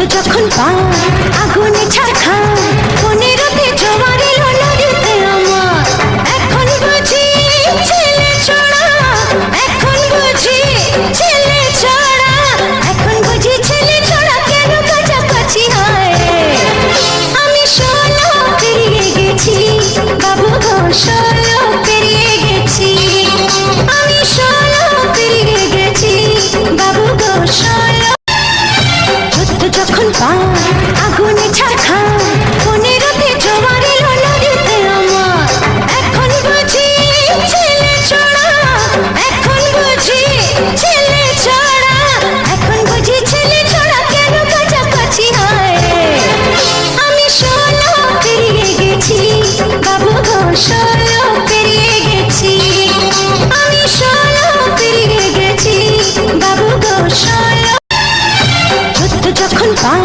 যখন পাও আগুনে ছাড়খা মনে রাতে জোয়ার এলো নদীতে আমার এখন বুঝি ছেলে ছড়া এখন বুঝি ছেলে ছড়া এখন বুঝি ছেলে ছড়া কেন কাছাকাছি হয় আমি 16 পেরিয়ে গেছি বাবু গো 16 পেরিয়ে গেছি আমি 16 পেরিয়ে গেছি বাবু গো 16 যখন পাও আগুনে ছাড়খা মনে রাতে জোয়ার এলো নদীতে আমার এখন বুঝি ছেলে ছড়া এখন বুঝি ছেলে ছড়া এখন বুঝি ছেলে ছড়া কেন কাছাকাছি হয় আমি 16 পেরিয়ে গেছি বাবু গো 16 পেরিয়ে গেছি আমি 16 পেরিয়ে গেছি বাবু গো 16 যখন পাও